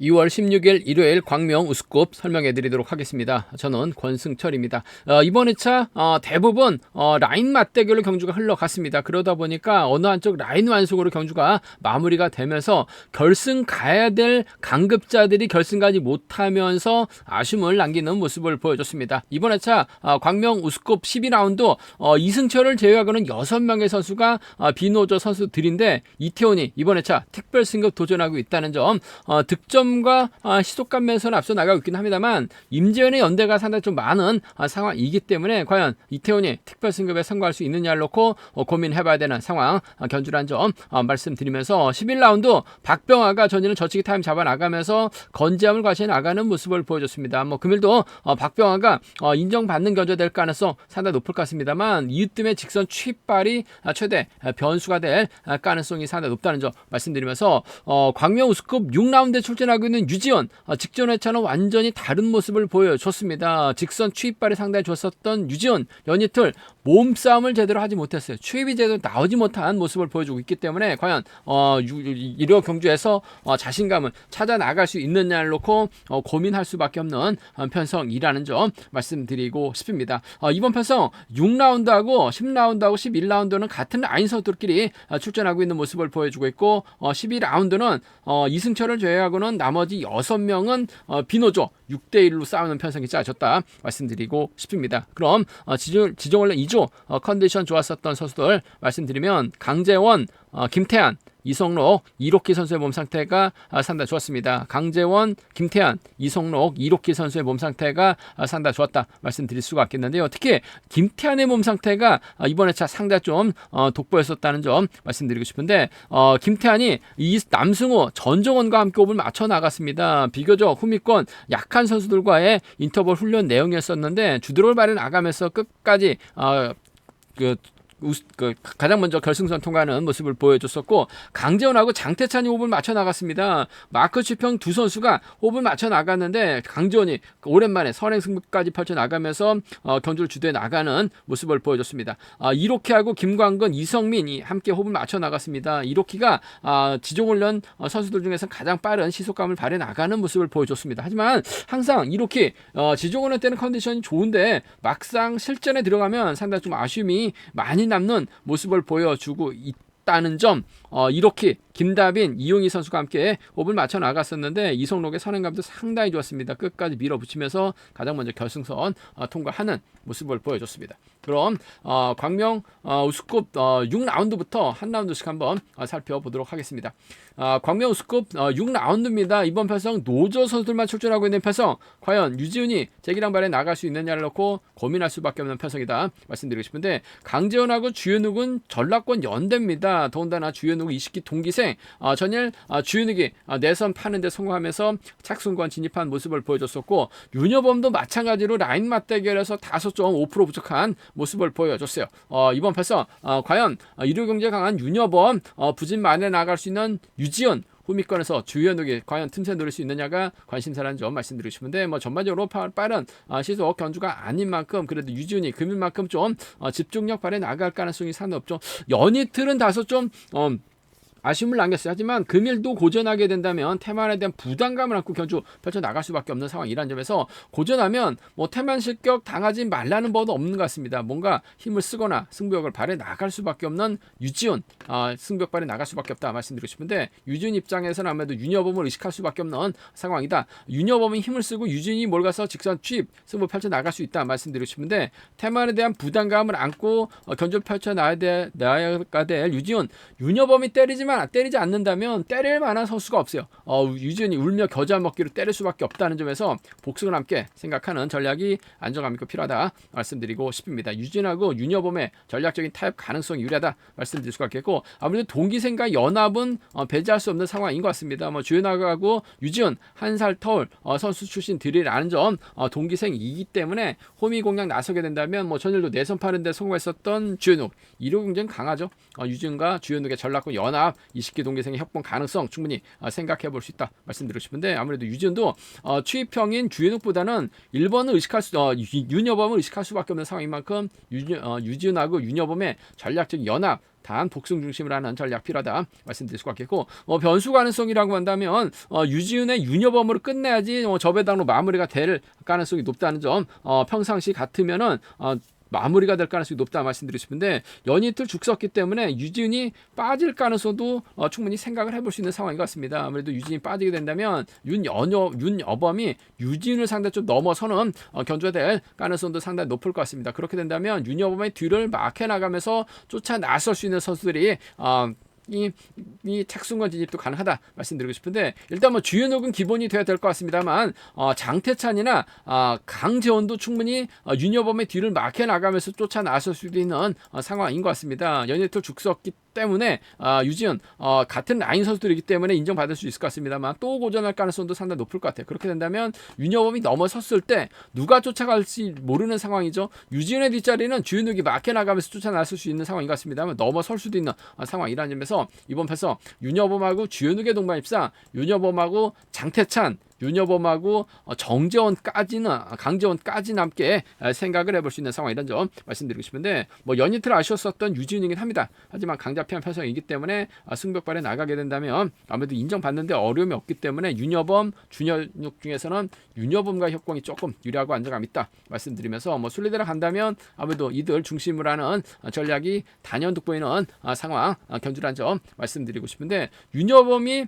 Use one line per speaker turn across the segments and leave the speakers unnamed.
2월 16일 일요일 광명 우스컵 설명해 드리도록 하겠습니다. 저는 권승철입니다. 이번 회차 대부분 라인 맞대결로 경주가 흘러갔습니다. 그러다 보니까 어느 한쪽 라인 완승으로 경주가 마무리가 되면서 결승 가야 될 강급자들이 결승 가지 못하면서 아쉬움을 남기는 모습을 보여줬습니다. 이번 회차 광명 우스컵 12라운드 이승철을 제외하고는 6명의 선수가 비노조 선수들인데 이태원이 이번 회차 특별 승급 도전하고 있다는 점, 득점과 시속감 면에서는 앞서 나가고 있긴 합니다만 임재현의 연대가 상당히 좀 많은 상황이기 때문에 과연 이태원이 특별 승급에 성공할 수 있느냐를 놓고 고민해봐야 되는 상황 견주란 점 말씀드리면서 11라운드 박병아가 전일은 저치기 타임 잡아 나가면서 건재함을 과시해 나가는 모습을 보여줬습니다. 금일도 박병아가 인정받는 견주 될 가능성 상당히 높을 것 같습니다만 이으뜸의 직선 취입발이 최대 변수가 될 가능성이 상당히 높다는 점 말씀드리면서 광명 우스컵 6라운드에 출전하고 있는 유지원, 직전 회차는 완전히 다른 모습을 보여줬습니다. 직선 취입발이 상당히 좋았었던 유지원 연이틀 몸싸움을 제대로 하지 못했어요. 취입이 제대로 나오지 못한 모습을 보여주고 있기 때문에 과연 일요 경주에서 자신감을 찾아 나갈 수 있느냐를 놓고 고민할 수밖에 없는 편성이라는 점 말씀드리고 싶습니다. 이번 편성 6라운드하고 10라운드하고 11라운드는 같은 라인 선수들끼리 출전하고 있는 모습을 보여주고 있고 12라운드는 이승철을 제외하고는 나머지 6명은 비노조 6대1로 싸우는 편성이 짜졌다 말씀드리고 싶습니다. 그럼 지정원래 2조 컨디션 좋았었던 선수들 말씀드리면 강재원, 김태한, 이성록, 이록기 선수의 몸 상태가 상당히 좋았습니다. 강재원, 김태한, 이성록, 이록기 선수의 몸 상태가 상당히 좋았다 말씀드릴 수가 있겠는데요. 특히 김태한의 몸 상태가 이번 회차 상당히 좀 돋보였었다는 점 말씀드리고 싶은데 김태한이 이 남승호, 전정원과 함께 호흡을 맞춰 나갔습니다. 비교적 후미권 약한 선수들과의 인터벌 훈련 내용이었었는데 주드롤 발에 나가면서 끝까지 가장 먼저 결승선 통과하는 모습을 보여줬었고 강재원하고 장태찬이 호흡을 맞춰 나갔습니다. 마크 취평 두 선수가 호흡을 맞춰 나갔는데 강재원이 오랜만에 선행승부까지 펼쳐 나가면서 경주를 주도해 나가는 모습을 보여줬습니다. 이로키하고 김광근, 이성민이 함께 호흡을 맞춰 나갔습니다. 이로키가 지종훈련 선수들 중에서 가장 빠른 시속감을 발휘해 나가는 모습을 보여줬습니다. 하지만 항상 이로키 지종훈련 때는 컨디션이 좋은데 막상 실전에 들어가면 상당히 좀 아쉬움이 많이 남는 모습을 보여주고 있다는 점, 이렇게 김다빈, 이용희 선수가 함께 호흡을 맞춰 나갔었는데 이성록의 선행감도 상당히 좋았습니다. 끝까지 밀어붙이면서 가장 먼저 결승선 통과하는 모습을 보여줬습니다. 그럼 광명 우스컵 6라운드부터 한 라운드씩 한번 살펴보도록 하겠습니다. 광명 우스컵 6라운드입니다. 이번 편성 노조 선수들만 출전하고 있는 편성, 과연 유지훈이 재기랑 발에 나갈 수 있느냐를 놓고 고민할 수밖에 없는 편성이다 말씀드리고 싶은데 강재원하고 주현욱은 전라권 연대입니다. 더군다나 주현욱 20기 동기생 전일 주현욱이 내선 파는데 성공하면서 착순권 진입한 모습을 보여줬었고 윤여범도 마찬가지로 라인 맞대결에서 다소 좀 5% 부족한 모습을 보여줬어요. 이번 편성 과연 이류경제 강한 윤여범, 부진 만에 나갈 수 있는 유지연 후미권에서 주현욱이 과연 틈새 노릴 수 있느냐가 관심사라는 점 말씀드리고 싶은데 전반적으로 빠른 시속 견주가 아닌 만큼 그래도 유지훈이 금일만큼 좀 집중력 발휘 나갈 가능성이 상당히 없죠. 연이틀은 다소 좀 아쉬움을 남겼어요. 하지만 금일도 고전하게 된다면 태만에 대한 부담감을 안고 견주 펼쳐 나갈 수밖에 없는 상황이라는 점에서 고전하면 태만 실격 당하지 말라는 법도 없는 것 같습니다. 뭔가 힘을 쓰거나 승부욕을 발휘해 나갈 수밖에 없는 유지훈, 승부욕 발휘해 나갈 수밖에 없다 말씀드리고 싶은데 유지훈 입장에서는 아무래도 윤여범을 의식할 수밖에 없는 상황이다. 윤여범이 힘을 쓰고 유지훈이 몰가서 직선 취입 승부 펼쳐 나갈 수 있다 말씀드리고 싶은데 태만에 대한 부담감을 안고 견주를 펼쳐 나가야 될 유지훈, 윤여범이 때리지 않는다면 때릴 만한 선수가 없어요. 유지훈이 울며 겨자 먹기로 때릴 수밖에 없다는 점에서 복승을 함께 생각하는 전략이 안정감 있고 필요하다 말씀드리고 싶습니다. 유지훈하고 윤여범의 전략적인 타협 가능성이 유리하다 말씀드릴 수가 있겠고 아무래도 동기생과 연합은 배제할 수 없는 상황인 것 같습니다. 주현하고 유지훈 한 살 터울 선수 출신들이라는 점 동기생이기 때문에 호미 공략 나서게 된다면 전일도 내선 파는데 성공했었던 주현욱, 이루 경쟁 강하죠. 유지훈과 주현욱의 전략과 연합 20기 동기생의 협동 가능성 충분히 생각해 볼 수 있다 말씀드리고 싶은데 아무래도 유지훈도 취입형인 주현욱보다는 1번을 윤여범을 의식할 수밖에 없는 상황인 만큼 유지훈하고 윤여범의 전략적 연합 단 복승 중심으로 하는 전략 필요하다 말씀드릴 수가 있겠고, 변수 가능성이라고 한다면 유지은의 유녀범으로 끝내야지 저배당으로 마무리가 될 가능성이 높다는 점, 평상시 같으면은 마무리가 될 가능성이 높다 말씀드리고 싶은데, 연이틀 죽 썼기 때문에 유진이 빠질 가능성도 충분히 생각을 해볼 수 있는 상황인 것 같습니다. 아무래도 유진이 빠지게 된다면 윤여범이 유진을 상대로 좀 넘어서는 견주가 될 가능성도 상당히 높을 것 같습니다. 그렇게 된다면 윤여범의 뒤를 막해 나가면서 쫓아 나설 수 있는 선수들이 이 착순권 진입도 가능하다 말씀드리고 싶은데, 일단 주연욱은 기본이 돼야 될 것 같습니다만 장태찬이나 강재원도 충분히 윤여범의 뒤를 막혀 나가면서 쫓아 나설 수도 있는 상황인 것 같습니다. 연예틀 죽섰기 때문에 유지은 같은 라인 선수들이기 때문에 인정받을 수 있을 것 같습니다만 또 고전할 가능성도 상당히 높을 것 같아요. 그렇게 된다면 윤여범이 넘어섰을 때 누가 쫓아갈지 모르는 상황이죠. 유지은의 뒷자리는 주윤욱이 막혀 나가면서 쫓아 나설 수 있는 상황인 것 같습니다만 넘어설 수도 있는 상황이라는 점에서 이번 패서 윤여범하고 주윤욱의 동반 입상, 윤여범하고 장태찬, 윤여범하고 강재원까지 남게 생각을 해볼 수 있는 상황이라는 점 말씀드리고 싶은데, 연이틀 아쉬웠었던 유지은이긴 합니다. 하지만 강자피한 편성이기 때문에 승벽발에 나가게 된다면 아무래도 인정받는데 어려움이 없기 때문에 윤여범, 준현욱 중에서는 윤여범과 협공이 조금 유리하고 안정감 있다 말씀드리면서, 순리대로 간다면 아무래도 이들 중심으로 하는 전략이 단연 돋보이는 상황 견주라는 점 말씀드리고 싶은데, 윤여범이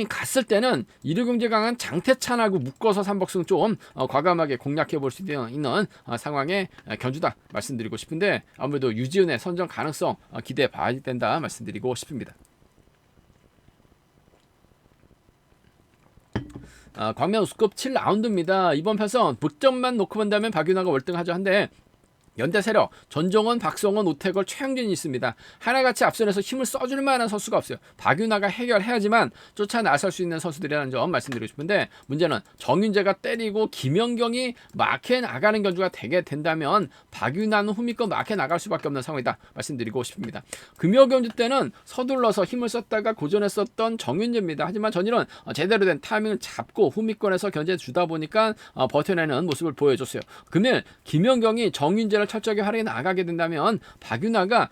갔을 때는 이르경제 강한 장태찬하고 묶어서 삼복승 좀 과감하게 공략해 볼 수 있는 상황의 견주다 말씀드리고 싶은데, 아무래도 유지은의 선정 가능성 기대해 봐야 된다 말씀드리고 싶습니다. 광명 우수급 7라운드입니다. 이번 편선 득점만 놓고 본다면 박윤아가 월등하죠. 한데 연대세력 전정원, 박성원, 오태걸, 최영진이 있습니다. 하나같이 앞선에서 힘을 써줄 만한 선수가 없어요. 박윤아가 해결해야지만 쫓아 나설 수 있는 선수들이라는 점 말씀드리고 싶은데, 문제는 정윤재가 때리고 김연경이 막해 나가는 견주가 되게 된다면 박윤아는 후미권 막해 나갈 수밖에 없는 상황이다 말씀드리고 싶습니다. 금요 견주 때는 서둘러서 힘을 썼다가 고전했었던 정윤재입니다. 하지만 전일은 제대로 된 타이밍을 잡고 후미권에서 견제 주다 보니까 버텨내는 모습을 보여줬어요. 금일 김연경이 정윤재를 철저하게 활용해 나가게 된다면 박윤아가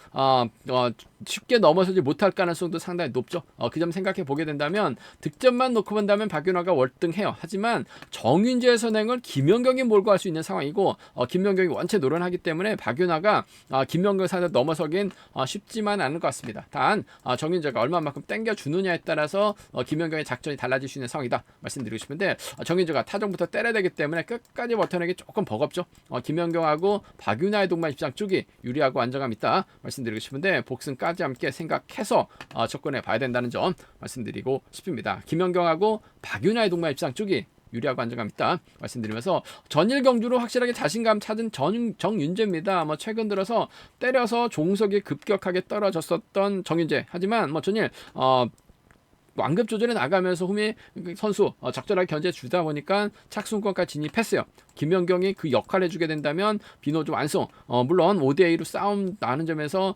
쉽게 넘어서지 못할 가능성도 상당히 높죠. 그 점 생각해 보게 된다면 득점만 놓고 본다면 박윤아가 월등해요. 하지만 정윤재의 선행을 김연경이 몰고 할 수 있는 상황이고, 김연경이 원체 노련하기 때문에 박윤아가 김연경 상대 넘어서긴 쉽지만 않을 것 같습니다. 단 정윤재가 얼마만큼 땡겨주느냐에 따라서 김연경의 작전이 달라질 수 있는 상황이다 말씀드리고 싶은데, 정윤재가 타정부터 때려야 되기 때문에 끝까지 버텨내기 조금 버겁죠. 김연경하고 박윤아의 동반 입장 쪽이 유리하고 안정감 있다 말씀드리고 싶은데, 복승까지 함께 생각해서 접근해 봐야 된다는 점 말씀드리고 싶습니다. 김연경하고 박윤아의 동반 입장 쪽이 유리하고 안정감 있다 말씀드리면서, 전일 경주로 확실하게 자신감 찾은 정윤재입니다. 최근 들어서 때려서 종속이 급격하게 떨어졌었던 정윤재, 하지만 전일 완급 조절에 나가면서 후미 선수 적절하게 견제 주다 보니까 착순권까지 진입했어요. 김연경이 그 역할을 해주게 된다면 비노 완성, 물론 5대2로 싸움 나는 점에서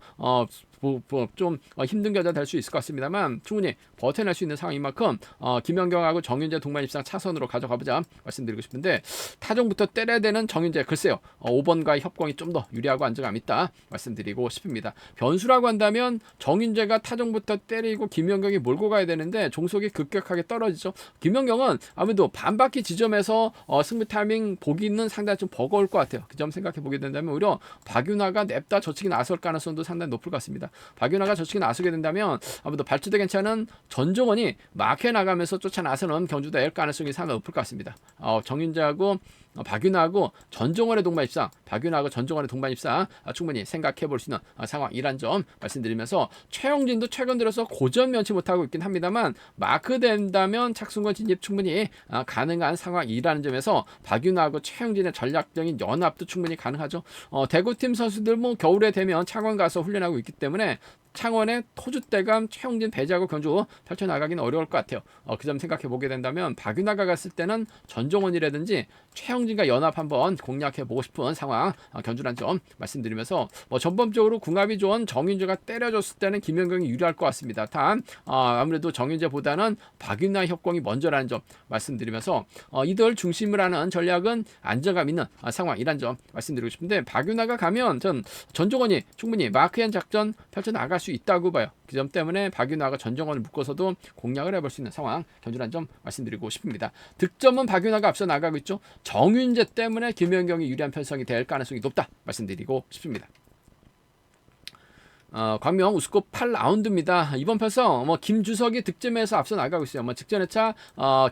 좀 힘든 겨자 될 수 있을 것 같습니다만 충분히 버텨낼 수 있는 상황인 만큼 김연경하고 정윤재 동반 입상 차선으로 가져가보자 말씀드리고 싶은데, 타종부터 때려야 되는 정윤재, 글쎄요 5번과의 협공이 좀 더 유리하고 안정감 있다 말씀드리고 싶습니다. 변수라고 한다면 정윤재가 타종부터 때리고 김연경이 몰고 가야 되는데 종속이 급격하게 떨어지죠. 김연경은 아무래도 반바퀴 지점에서 승부 타이밍 보기는 상당히 좀 버거울 것 같아요. 그 점 생각해 보게 된다면 오히려 박윤아가 냅다 저측이 나설 가능성도 상당히 높을 것 같습니다. 박윤아가 저측에 나서게 된다면 아무래도 발주대 괜찮은 전정원이 막해 나가면서 쫓아 나서는 견주도 될 가능성이 상당히 높을 것 같습니다. 정윤재하고 박윤아하고 전정원의 동반 입상, 박윤아하고 전정원의 동반 입상 충분히 생각해 볼 수 있는 상황이란 점 말씀드리면서, 최영진도 최근 들어서 고전 면치 못하고 있긴 합니다만 마크 된다면 착순권 진입 충분히 가능한 상황이라는 점에서 박윤아하고 최영진의 전략적인 연합도 충분히 가능하죠. 대구팀 선수들 겨울에 되면 창원 가서 훈련하고 있기 때문에 창원의 토주대감, 최용진, 배지하고 견주 펼쳐나가기는 어려울 것 같아요. 그 점 생각해 보게 된다면 박윤아가 갔을 때는 전종원이라든지 최용진과 연합 한번 공략해 보고 싶은 상황 견주란 점 말씀드리면서 전범적으로 궁합이 좋은 정윤재가 때려줬을 때는 김연경이 유리할 것 같습니다. 단 아무래도 정윤재보다는 박윤아 협공이 먼저라는 점 말씀드리면서 이들 중심을 하는 전략은 안정감 있는 상황이란 점 말씀드리고 싶은데 박윤아가 가면 전 전종원이 충분히 마크앤 작전 펼쳐나갈 수 있다고 봐요. 그 점 때문에 박윤아가 전종원을 묶어서도 공략을 해볼 수 있는 상황 견주란 점 말씀드리고 싶습니다. 득점은 박윤아가 앞서 나가고 있죠. 정윤재 때문에 김연경이 유리한 편성이 될 가능성이 높다 말씀드리고 싶습니다. 광명 우스컵 8라운드입니다. 이번 편성 김주석이 득점에서 앞서 나가고 있어요. 직전 회차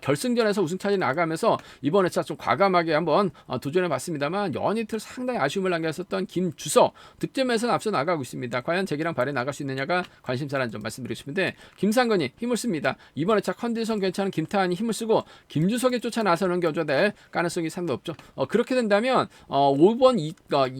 결승전에서 우승 차지 나가면서 이번 회차 좀 과감하게 한번 도전해 봤습니다만 연이틀 상당히 아쉬움을 남겼었던 김주석 득점에서는 앞서 나가고 있습니다. 과연 제기랑 발에 나갈 수 있느냐가 관심사라는 점 말씀드리고 싶은데 김상건이 힘을 씁니다. 이번 회차 컨디션 괜찮은 김태환이 힘을 쓰고 김주석이 쫓아 나서는 견주될 가능성이 상당히 높죠. 그렇게 된다면 5번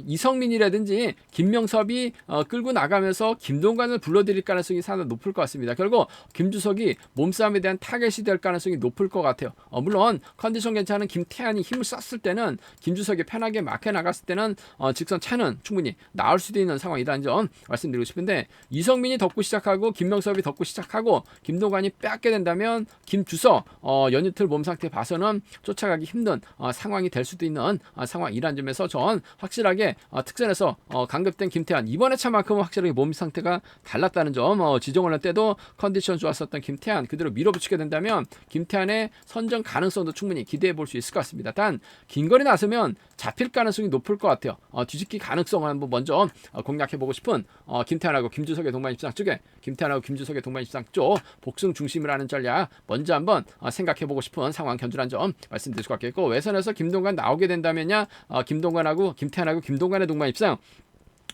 이성민이라든지 김명섭이 끌고 나가면서 김동관을 불러들일 가능성이 상당히 높을 것 같습니다. 결국 김주석이 몸싸움에 대한 타겟이 될 가능성이 높을 것 같아요. 물론 컨디션 괜찮은 김태환이 힘을 썼을 때는 김주석이 편하게 막혀 나갔을 때는 직선 차는 충분히 나올 수도 있는 상황이라는 점 말씀드리고 싶은데 이성민이 덮고 시작하고 김명섭이 덮고 시작하고 김동관이 빼앗게 된다면 김주석 연이틀 몸 상태 봐서는 쫓아가기 힘든 상황이 될 수도 있는 상황이라는 점에서 전 확실하게 특선에서 강급된 김태환 이번에 차만큼은 확실하게 몸 상태가 달랐다는 점 지정원할 때도 컨디션 좋았었던 김태환 그대로 밀어붙이게 된다면 김태환의 선정 가능성도 충분히 기대해 볼 수 있을 것 같습니다. 단 긴거리 나서면 잡힐 가능성이 높을 것 같아요. 뒤집기 가능성을 한번 먼저 공략해 보고 싶은 김태환하고 김주석의 동반 입상 쪽에 김태환하고 김주석의 동반 입상 쪽 복승 중심을 하는 전략 먼저 한번 생각해 보고 싶은 상황 견주란 점 말씀드릴 수 같겠고 외선에서 김동관 나오게 된다면야 김동관하고 김태환하고 김동관의 동반 입상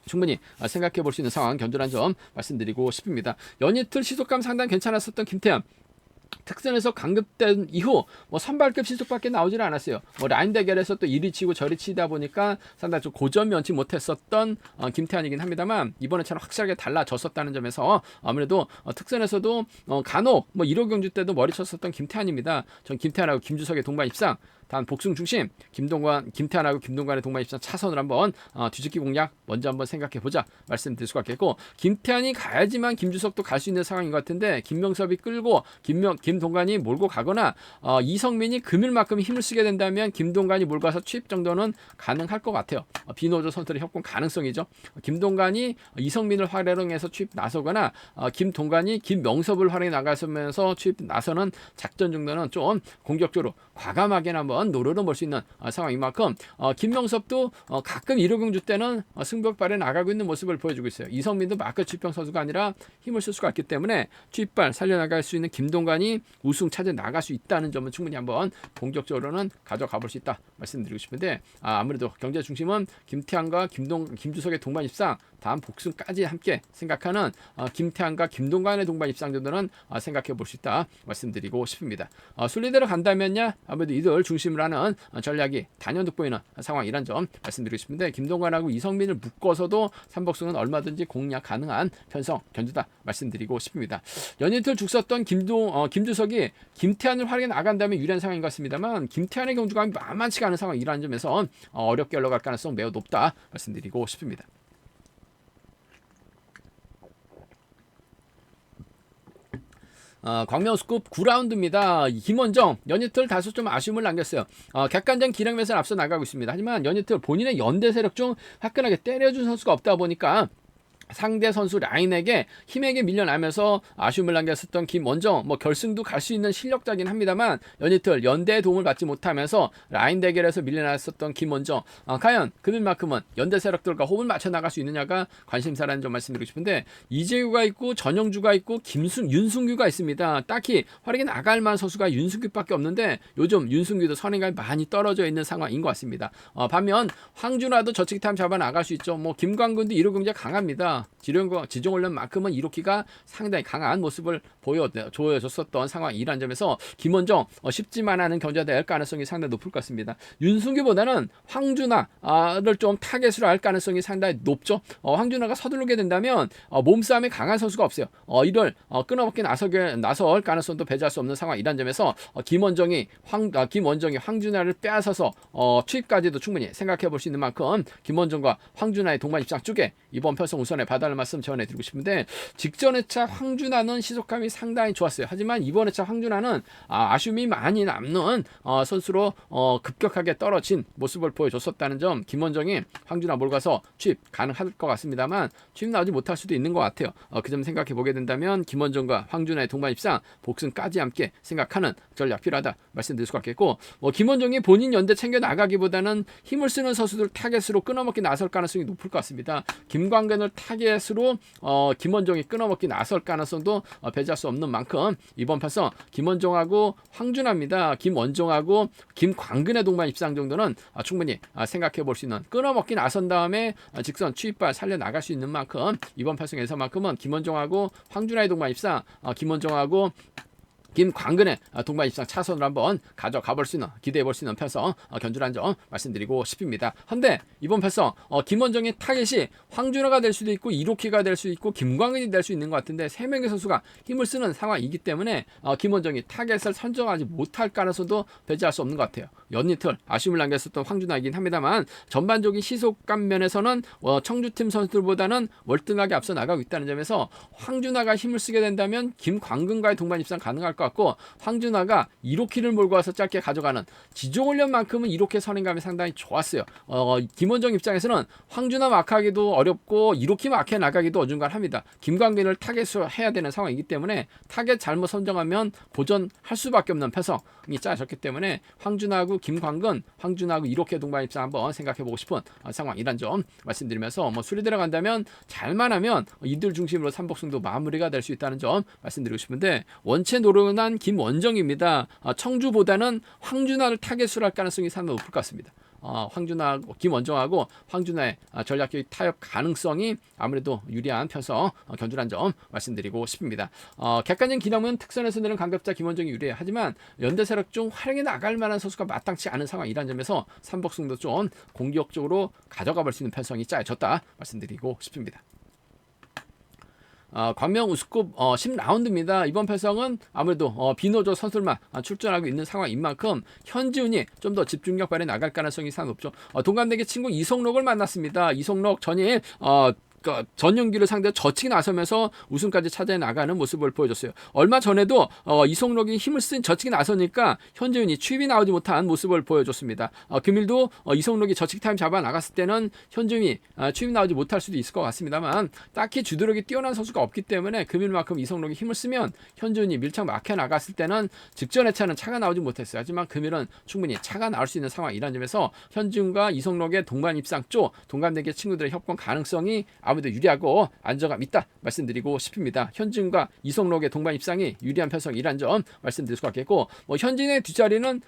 충분히 생각해 볼 수 있는 상황 견주란 점 말씀드리고 싶습니다. 연이틀 시속감 상당히 괜찮았었던 김태환 특선에서 강급된 이후 선발급 시속밖에 나오질 않았어요. 라인 대결에서 또 이리 치고 저리 치다 보니까 상당히 좀 고점이 면치 못했었던 김태환이긴 합니다만 이번에 차는 확실하게 달라졌었다는 점에서 아무래도 특선에서도 간혹 1호 경주 때도 머리 쳤었던 김태환입니다. 전 김태환하고 김주석의 동반 입상 단 복승 중심 김태환하고 김동관의 동반 입상 차선을 한번 뒤집기 공략 먼저 한번 생각해 보자 말씀드릴 수가 있겠고 김태환이 가야지만 김주석도 갈 수 있는 상황인 것 같은데 김명섭이 끌고 김동관이 몰고 가거나 이성민이 금일만큼 힘을 쓰게 된다면 김동관이 몰고 가서 취입 정도는 가능할 것 같아요. 비노조 선수들의 협공 가능성이죠. 김동관이 이성민을 활용해서 취입 나서거나 김동관이 김명섭을 활용해 나가면서 취입 나서는 작전 정도는 좀 공격적으로 과감하게 한번 노려는 볼 수 있는 상황인 만큼 김명섭도 가끔 1호 경주 때는 승벽발에 나가고 있는 모습을 보여주고 있어요. 이성민도 마크 취평 선수가 아니라 힘을 쓸 수가 있기 때문에 취입발 살려나갈 수 있는 김동관이 우승 차지해 나갈 수 있다는 점은 충분히 한번 공격적으로는 가져가 볼 수 있다 말씀드리고 싶은데 아무래도 경제 중심은 김태환과 김주석의 동반 입상 다음 복승까지 함께 생각하는 김태환과 김동관의 동반 입상 정도는 생각해 볼 수 있다 말씀드리고 싶습니다. 순리대로 간다면야 아무래도 이들 중심으로 하는 전략이 단연 돋보이는 상황이란 점 말씀드리고 싶은데 김동관하고 이성민을 묶어서도 3복승은 얼마든지 공략 가능한 편성 견주다 말씀드리고 싶습니다. 연이틀 죽섰던 김주석이 김태환을 활용해 나간다면 유리한 상황인 것 같습니다만 김태환의 경주가 만만치가 않은 상황이라는 점에서 어렵게 흘러갈 가능성 매우 높다 말씀드리고 싶습니다. 광명스쿱 9라운드입니다. 김원정 연이틀 다소 좀 아쉬움을 남겼어요. 객관전 기량에서는 앞서 나가고 있습니다. 하지만 연이틀 본인의 연대 세력 중 화끈하게 때려준 선수가 없다 보니까 상대 선수 라인에게 힘에게 밀려나면서 아쉬움을 남겼었던 김원정 결승도 갈 수 있는 실력자긴 합니다만 연이틀 연대의 도움을 받지 못하면서 라인 대결에서 밀려났었던 김원정 과연 그들만큼은 연대 세력들과 호흡을 맞춰 나갈 수 있느냐가 관심사라는 점 말씀드리고 싶은데 이재규가 있고 전영주가 있고 윤승규가 있습니다. 딱히 활약이 나갈 만한 선수가 윤승규밖에 없는데 요즘 윤승규도 선행감이 많이 떨어져 있는 상황인 것 같습니다. 반면 황준화도 저측 타임 잡아 나갈 수 있죠. 김광근도 1호 경기가 강합니다. 있습니다. 지정훈련만큼은 이루키가 상당히 강한 모습을 보여줬었던 상황이란 점에서 김원정 쉽지만 않은 경기가 될 가능성이 상당히 높을 것 같습니다. 윤승규보다는 황준하를 좀 타겟으로 할 가능성이 상당히 높죠. 황준하가 서두르게 된다면 몸싸움에 강한 선수가 없어요. 이를 끊어먹기 나설 가능성도 배제할 수 없는 상황이란 점에서 김원정이 황준하를 빼앗아서 투입까지도 충분히 생각해 볼 수 있는 만큼 김원정과 황준하의 동반 입장 쪽에 이번 편성 우선에 봐달라는 말씀 전해드리고 싶은데, 직전 회차 황준하는 시속감이 상당히 좋았어요. 하지만 이번 회차 황준하는 아쉬움이 많이 남는 선수로 급격하게 떨어진 모습을 보여줬었다는 점, 김원정이 황준하 몰가서 취입 가능할 것 같습니다만 취입 나오지 못할 수도 있는 것 같아요. 그 점 생각해 보게 된다면 김원정과 황준하의 동반 입상 복승까지 함께 생각하는 전략 필요하다 말씀드릴 수 있겠고, 김원정이 본인 연대 챙겨 나가기보다는 힘을 쓰는 선수들 타겟으로 끊어먹기 나설 가능성이 높을 것 같습니다. 김광근을 타겟으로 김원정이 끊어먹기 나설 가능성도 배제할 수 없는 만큼 이번 판서 김원정하고 황준하입니다. 김원정하고 김광근의 동반 입상 정도는 충분히 생각해 볼 수 있는, 끊어먹기 나선 다음에 직선 취입발 살려나갈 수 있는 만큼 이번 판승에서만큼은 김원정하고 황준하의 동반 입상, 김원정하고 김광근의 동반 입상 차선으로 한번 가져가 볼 수 있는, 기대해 볼 수 있는 편성 견주란 점 말씀드리고 싶습니다. 한데 이번 편성 김원정의 타겟이 황준하가 될 수도 있고 이로키가 될 수도 있고 김광근이 될 수 있는 것 같은데, 세 명의 선수가 힘을 쓰는 상황이기 때문에 김원정이 타겟을 선정하지 못할 가능성도 배제할 수 없는 것 같아요. 연이틀 아쉬움을 남겼었던 황준하이긴 합니다만 전반적인 시속감 면에서는 청주팀 선수들보다는 월등하게 앞서 나가고 있다는 점에서 황준하가 힘을 쓰게 된다면 김광근과의 동반 입상 가능할 것 같고, 황준하가 이로키를 몰고 와서 짧게 가져가는 지종훈련만큼은 이로키 선행감이 상당히 좋았어요. 김원정 입장에서는 황준하 마크하기도 어렵고 이로키 마크에 나가기도 어중간합니다. 김광근을 타겟으로 해야 되는 상황이기 때문에 타겟 잘못 선정하면 고전할 수밖에 없는 편성이 짜졌기 때문에 황준하고 김광근, 황준하고 이로키 동반 입상 한번 생각해보고 싶은 상황이란 점 말씀드리면서, 수리 들어간다면 잘만 하면 이들 중심으로 삼복승도 마무리가 될 수 있다는 점 말씀드리고 싶은데, 원체 노련한 김원정입니다. 청주보다는 황준하를 타겟으로 할 가능성이 상당히 높을 것 같습니다. 김원정하고 황준하의 전략적 타협 가능성이 아무래도 유리한 편성 견주란 점 말씀드리고 싶습니다. 객관적인 기념은 특선에서 내는 강급자 김원정이 유리해. 하지만 연대 세력 중 활용해 나갈 만한 선수가 마땅치 않은 상황이란 점에서 삼복승도 좀 공격적으로 가져가 볼 수 있는 편성이 짜여졌다 말씀드리고 싶습니다. 광명 우스컵 10라운드입니다. 이번 편성은 아무래도 비노조 선수들만 출전하고 있는 상황인 만큼 현지훈이 좀 더 집중력 발휘 나갈 가능성이 상당히 높죠. 동갑내기 친구 이성록을 만났습니다. 이성록 전일 전용기를 상대로 저치기 나서면서 우승까지 차지해 나가는 모습을 보여줬어요. 얼마 전에도 이성록이 힘을 쓴 저치기 나서니까 현재훈이 취입이 나오지 못한 모습을 보여줬습니다. 금일도 이성록이 저치기 타임 잡아 나갔을 때는 현재훈이 취입이 나오지 못할 수도 있을 것 같습니다만, 딱히 주도력이 뛰어난 선수가 없기 때문에 금일만큼 이성록이 힘을 쓰면 현재훈이 밀착 막혀 나갔을 때는 직전 회차는 차가 나오지 못했어요. 하지만 금일은 충분히 차가 나올 수 있는 상황이란 점에서 현재훈과 이성록의 동반 입상 쪽 동갑내기 친구들의 협공 가능성이 아무래도 유리하고 안정감 있다 말씀드리고 싶습니다. 현진과 이성록의 동반 입상이 유리한 편성이란 점 말씀드릴 수 있겠고, 현진의 뒷자리는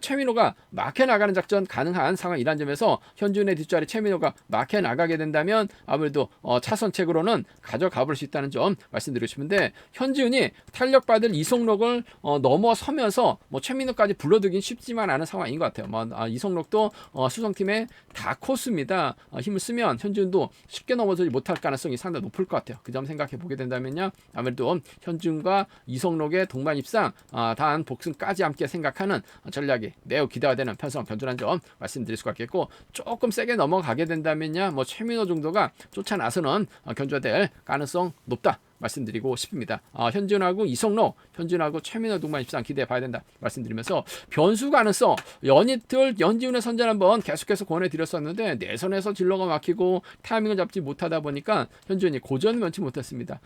최민호가 막혀 나가는 작전 가능한 상황이란 점에서 현진의 뒷자리 최민호가 막혀 나가게 된다면 아무래도 차선책으로는 가져가 볼 수 있다는 점 말씀드리고 싶은데, 현지훈이 탄력받을 이성록을 넘어서면서 최민호까지 불러두긴 쉽지만 않은 상황인 것 같아요. 이성록도 수성팀의 다코스입니다. 힘을 쓰면 현지훈도 쉽게 넘어서지 못할 가능성이 상당히 높을 것 같아요. 그 점 생각해 보게 된다면요, 아무래도 현준과 이성록의 동반 입상, 단 복승까지 함께 생각하는 전략이 매우 기대가 되는 편성 견주란 점 말씀드릴 수가 있겠고, 조금 세게 넘어가게 된다면요, 최민호 정도가 쫓아나서는 견주가 될 가능성 높다 말씀드리고 싶습니다. 현준하고 이성록, 현준하고 최민호 동반 입상 기대해 봐야 된다 말씀드리면서, 변수 가능성 연이틀 연지훈의 선전 한번 계속해서 권해드렸었는데 내선에서 진로가 막히고 타이밍을 잡지 못하다 보니까 현준이 고전 면치 못했습니다.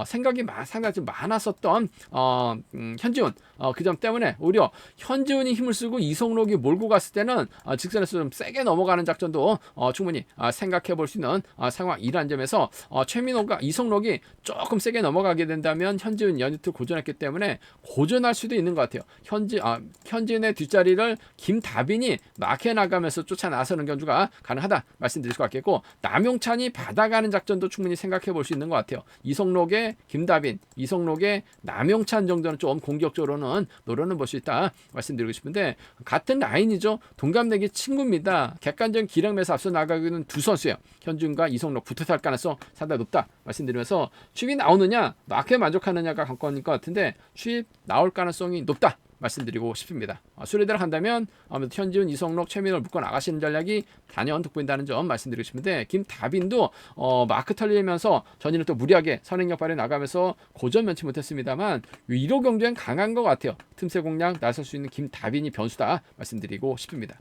생각이 상당히 좀 많았었던 현지훈, 그 점 때문에 오히려 현지훈이 힘을 쓰고 이성록이 몰고 갔을 때는 직선에서 좀 세게 넘어가는 작전도 충분히 생각해 볼 수 있는 상황이란 점에서 최민호가 이성록이 조금 조금 세게 넘어가게 된다면 현지훈 연이트 고전했기 때문에 고전할 수도 있는 것 같아요. 현지훈의 뒷자리를 김다빈이 마크해 나가면서 쫓아 나서는 경주가 가능하다 말씀드릴 수 같겠고, 남용찬이 받아가는 작전도 충분히 생각해 볼 수 있는 것 같아요. 이성록의 김다빈, 이성록의 남용찬 정도는 좀 공격적으로는 노려는 볼 수 있다 말씀드리고 싶은데, 같은 라인이죠. 동갑내기 친구입니다. 객관적인 기량에서 앞서 나가기는 두 선수예요. 현준과 이성록 붙어 살 가능성 상당히 높다 말씀드리면서, 추입이 나오느냐 마크에 만족하느냐가 관건일 것 같은데 추입 나올 가능성이 높다 말씀드리고 싶습니다. 수리대로 간다면 아무래도 현지훈, 이성록, 최민호를 묶어 나가시는 전략이 단연 돋보인다는 점 말씀드리고 싶은데, 김다빈도 마크 털리면서 전일은 또 무리하게 선행력 발휘 나가면서 고전 면치 못했습니다만 1호 경주엔 강한 것 같아요. 틈새 공략 나설 수 있는 김다빈이 변수다 말씀드리고 싶습니다.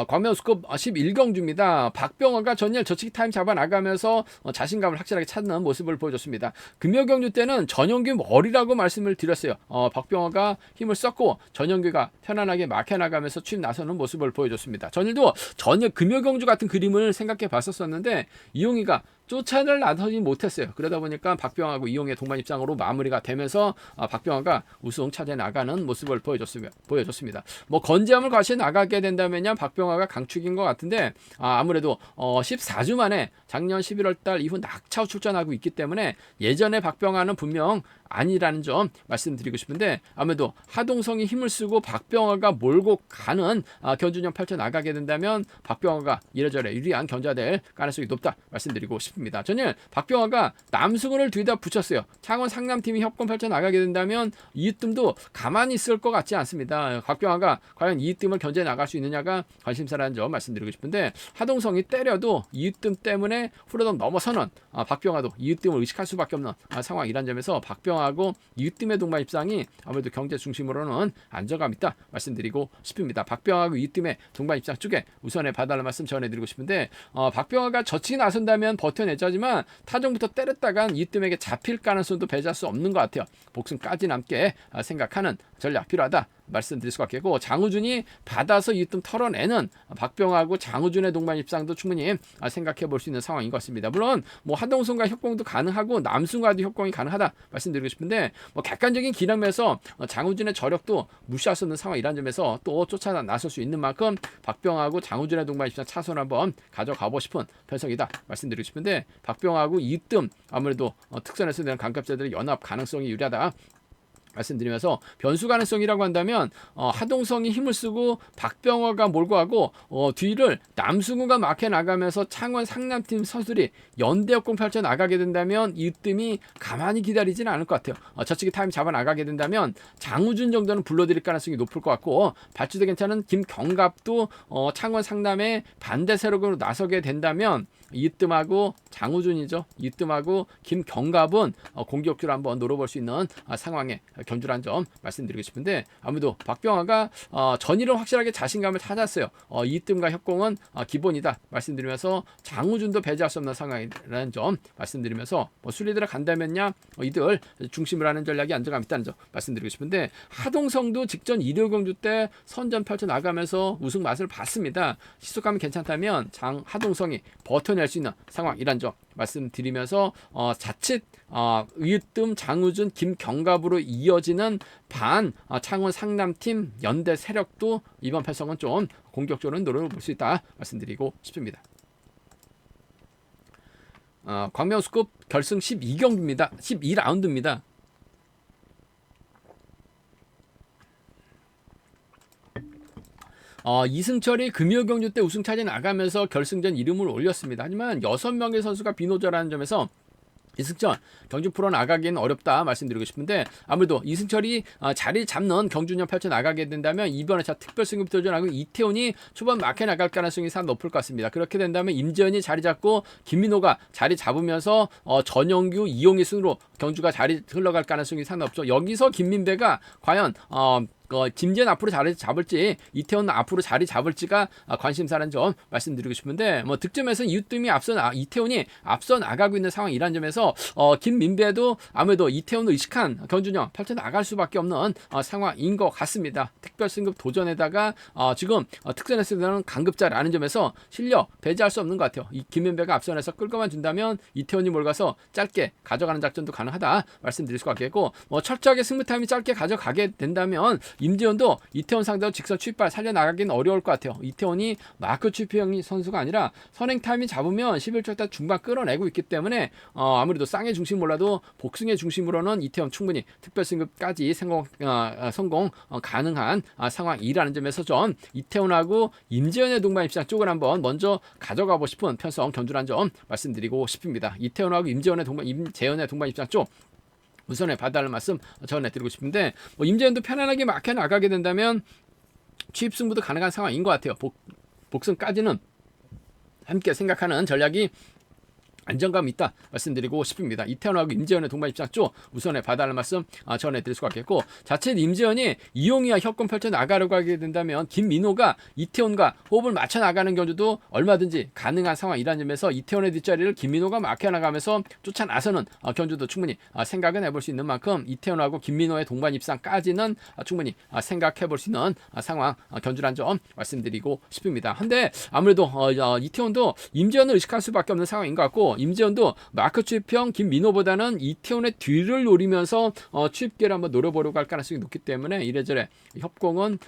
광명수급 11경주입니다. 박병호가 전일 저치기 타임 잡아 나가면서 자신감을 확실하게 찾는 모습을 보여줬습니다. 금요경주 때는 전영규 머리라고 말씀을 드렸어요. 박병호가 힘을 썼고 전영규가 편안하게 막혀 나가면서 추임 나서는 모습을 보여줬습니다. 전일도 전일 금요경주 같은 그림을 생각해 봤었는데 이용희가 쫓아낼 나서지 못했어요. 그러다 보니까 박병호하고 이용의 동반 입장으로 마무리가 되면서 박병호가 우승 차지해 나가는 모습을 보여줬습니다. 뭐 건재함을 과시해 나가게 된다면요, 박병호가 강축인 것 같은데, 아무래도 14주 만에 작년 11월 달 이후 낙차후 출전하고 있기 때문에 예전에 박병호는 분명 아니라는 점 말씀드리고 싶은데, 아무래도 하동성이 힘을 쓰고 박병호가 몰고 가는 견주년 펼쳐 나가게 된다면 박병호가 이래저래 유리한 견자될 가능성이 높다 말씀드리고 싶습니다. 전일 박병호가 남승훈을 뒤에다 붙였어요. 창원 상남팀이 협공 펼쳐 나가게 된다면 이뜸도 가만히 있을 것 같지 않습니다. 박병호가 과연 이뜸을 견제 나갈 수 있느냐가 관심사라는 점 말씀드리고 싶은데, 하동성이 때려도 이뜸 때문에 후려덩 넘어서는 박병호도 이뜸을 의식할 수밖에 없는 상황이란 점에서 박병호하고 이뜸의 동반 입장이 아무래도 경제 중심으로는 안정감 있다 말씀드리고 싶습니다. 박병호하고 이뜸의 동반 입장 쪽에 우선에 봐달라는 말씀 전해드리고 싶은데, 박병호가 저치기 나선다면 버텨내자지만 타종부터 때렸다간 이뜸에게 잡힐 가능성도 배제할 수 없는 것 같아요. 목숨까지 남게 생각하는 전략 필요하다 말씀드릴 수 같겠고, 장우준이 받아서 이뜸 털어내는 박병호하고 장우준의 동반 입장도 충분히 생각해 볼 수 있는 상황인 것 같습니다. 물론 뭐 하동순과 협공도 가능하고 남순과도 협공이 가능하다 말씀드리고 싶은데, 뭐 객관적인 기량에서 장우준의 저력도 무시할 수 없는 상황이라는 점에서 또 쫓아 나설 수 있는 만큼 박병호하고 장우준의 동반 입장 차선 한번 가져가고 싶은 편성이다 말씀드리고 싶은데, 박병호하고 이뜸 아무래도 특선에서 대한 강급자들의 연합 가능성이 유리하다 말씀드리면서, 변수 가능성이라고 한다면 하동성이 힘을 쓰고 박병호가 몰고 가고 뒤를 남승우가 막혀 나가면서 창원 상남팀 선수들이 연대 역공 펼쳐 나가게 된다면 이뜸이 가만히 기다리지는 않을 것 같아요. 저치기 타임 잡아 나가게 된다면 장우준 정도는 불러들일 가능성이 높을 것 같고, 발주도 괜찮은 김경갑도 창원 상남의 반대 세력으로 나서게 된다면 이뜸하고 장우준이죠. 이뜸하고 김경갑은 공격주를 한번 노려볼 수 있는 상황에 견주란 점 말씀드리고 싶은데, 아무래도 박병호가 전일은 확실하게 자신감을 찾았어요. 이뜸과 협공은 기본이다 말씀드리면서 장우준도 배제할 수 없는 상황이라는 점 말씀드리면서, 순리대로 간다면야 이들 중심으로 하는 전략이 안정감 있다는 점 말씀드리고 싶은데, 하동성도 직전 1호 경주 때 선전 펼쳐 나가면서 우승 맛을 봤습니다. 시속감이 괜찮다면 하동성이 버텨낼 수 있는 상황이란 점 말씀드리면서, 자칫 이뜸, 장우준, 김경갑으로 이어지는 창원 상남팀 연대 세력도 이번 편성은 좀 공격적으로 노려볼 수 있다 말씀드리고 싶습니다. 광명수급 결승 12경기입니다. 12라운드입니다. 이승철이 금요경주 때 우승 차지해 나가면서 결승전 이름을 올렸습니다. 하지만 6명의 선수가 비노자라는 점에서 이승철 경주 프로 나가기는 어렵다 말씀드리고 싶은데, 아무래도 이승철이 자리 잡는 경주년 펼쳐 나가게 된다면 이번 회차 특별 승급 도전하고 이태훈이 초반 막혀 나갈 가능성이 상당히 높을 것 같습니다. 그렇게 된다면 임재현이 자리 잡고 김민호가 자리 잡으면서 전영규, 이용희 순으로 경주가 자리 흘러갈 가능성이 상당히 없죠. 여기서 김민배가 과연 김재현 앞으로 자리 잡을지 이태원 앞으로 자리 잡을지가 관심사라는 점 말씀드리고 싶은데 뭐 득점에서 이태원이 앞서 나가고 있는 상황이라는 점에서 김민배도 아무래도 이태원을 의식한 경주전 펼쳐 나갈 수밖에 없는 상황인 것 같습니다. 특별 승급 도전에다가 지금 특선에서는 강급자라는 점에서 실력 배제할 수 없는 것 같아요. 이 김민배가 앞선에서 끌고만 준다면 이태원이 몰가서 짧게 가져가는 작전도 가능하다 말씀드릴 수가 있겠고 철저하게 승부 타임이 짧게 가져가게 된다면 임재현도 이태원 상대로 직선 추입발 살려나가기는 어려울 것 같아요. 이태원이 마크 추평 선수가 아니라 선행 타임이 잡으면 11초 때 중반 끌어내고 있기 때문에 아무래도 쌍의 중심 몰라도 복승의 중심으로는 이태원 충분히 특별승급까지 성공 가능한 상황이라는 점에서 좀 이태원하고 임재현의 동반 입장 쪽을 한번 먼저 가져가고 싶은 편성 견주라는 점 말씀드리고 싶습니다. 이태원하고 임재현의 동반 입장 쪽 우선에 봐달라는 말씀 전해드리고 싶은데 임재현도 편안하게 막혀 나가게 된다면 취입 승부도 가능한 상황인 것 같아요. 복승까지는 함께 생각하는 전략이 안정감 있다 말씀드리고 싶습니다. 이태원하고 임재현의 동반 입장 쪽 우선에 봐달라는 말씀 전해드릴 수가 있겠고 자칫 임재현이 이용이와 협공 펼쳐 나가려고 하게 된다면 김민호가 이태원과 호흡을 맞춰 나가는 경우도 얼마든지 가능한 상황이라는 점에서 이태원의 뒷자리를 김민호가 막혀 나가면서 쫓아 나서는 경주도 충분히 생각은 해볼 수 있는 만큼 이태원하고 김민호의 동반 입상까지는 충분히 생각해 볼 수 있는 상황 견주란 점 말씀드리고 싶습니다. 근데 아무래도 이태원도 임재현을 의식할 수밖에 없는 상황인 것 같고 임재현도 마크 추입형 김민호보다는 이태원의 뒤를 노리면서 추입기를 한번 노려보려고 할 가능성이 높기 때문에 이래저래 협공은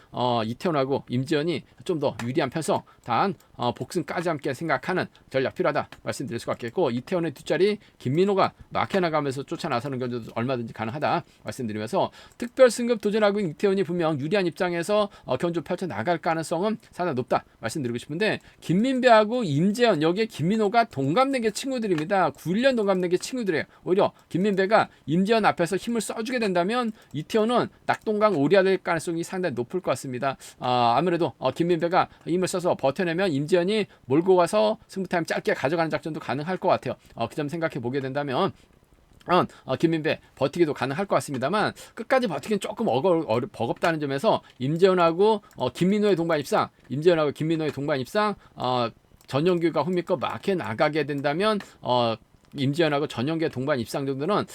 이태원하고 임재현이 좀 더 유리한 편성 단 복승까지 함께 생각하는 전략 필요하다 말씀드릴 수가 있겠고 이태원의 뒷자리 김민호가 막혀나가면서 쫓아나서는 경우도 얼마든지 가능하다 말씀드리면서 특별 승급 도전하고 있는 이태원이 분명 유리한 입장에서 경주 펼쳐 나갈 가능성은 상당히 높다 말씀드리고 싶은데 김민배하고 임재현 여기에 김민호가 동갑내기 친구들입니다. 9년 동갑내기 친구들이에요. 오히려 김민배가 임재현 앞에서 힘을 써주게 된다면 이태원은 낙동강 오리가 될 가능성이 상당히 높을 것 같습니다. 아무래도 김민배가 힘을 써서 버텨내면 임재현이 몰고 가서 승부타임 짧게 가져가는 작전도 가능할 것 같아요. 그 점 생각해 보게 된다면 김민배 버티기도 가능할 것 같습니다만 끝까지 버티기는 조금 버겁다는 점에서 임재현하고 김민호의 동반 입상 전용규가 홈미거 막혀 나가게 된다면 임지현하고 전용기의 동반 입상 정도는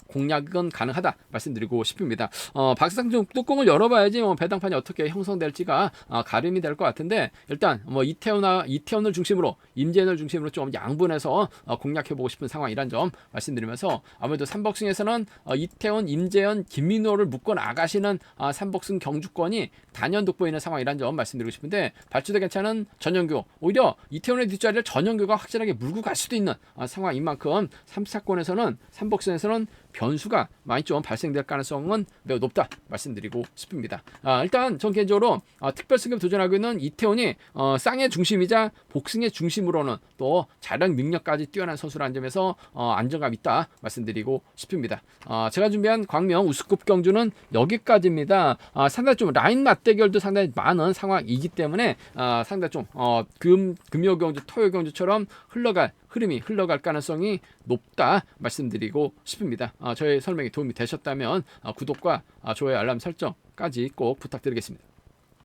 공략은 가능하다 말씀드리고 싶습니다. 박스상 좀 뚜껑을 열어봐야지 배당판이 어떻게 형성될지가 가름이 될 것 같은데 일단 이태원을 중심으로 임재현을 중심으로 좀 양분해서 공략해보고 싶은 상황이란 점 말씀드리면서 아무래도 삼복승에서는 이태원, 임재현, 김민호를 묶어 나가시는 삼복승 경주권이 단연 돋보이는 상황이란 점 말씀드리고 싶은데 발주도 괜찮은 전용규 오히려 이태원의 뒷자리를 전용규가 확실하게 물고 갈 수도 있는 상황인 만큼 3사권에서는 삼복선에서는 변수가 많이 좀 발생될 가능성은 매우 높다 말씀드리고 싶습니다. 일단 전 개인적으로 특별승급 도전하고 있는 이태원이 쌍의 중심이자 복승의 중심으로는 또 자력 능력까지 뛰어난 선수라는 점에서 안정감 있다 말씀드리고 싶습니다. 제가 준비한 광명 우승급 경주는 여기까지입니다. 상당히 좀 라인 맞대결도 상당히 많은 상황이기 때문에 상당히 좀 금요 경주, 토요 경주처럼 흐름이 흘러갈 가능성이 높다 말씀드리고 싶습니다. 저의 설명이 도움이 되셨다면 구독과 좋아요, 알람 설정까지 꼭 부탁드리겠습니다.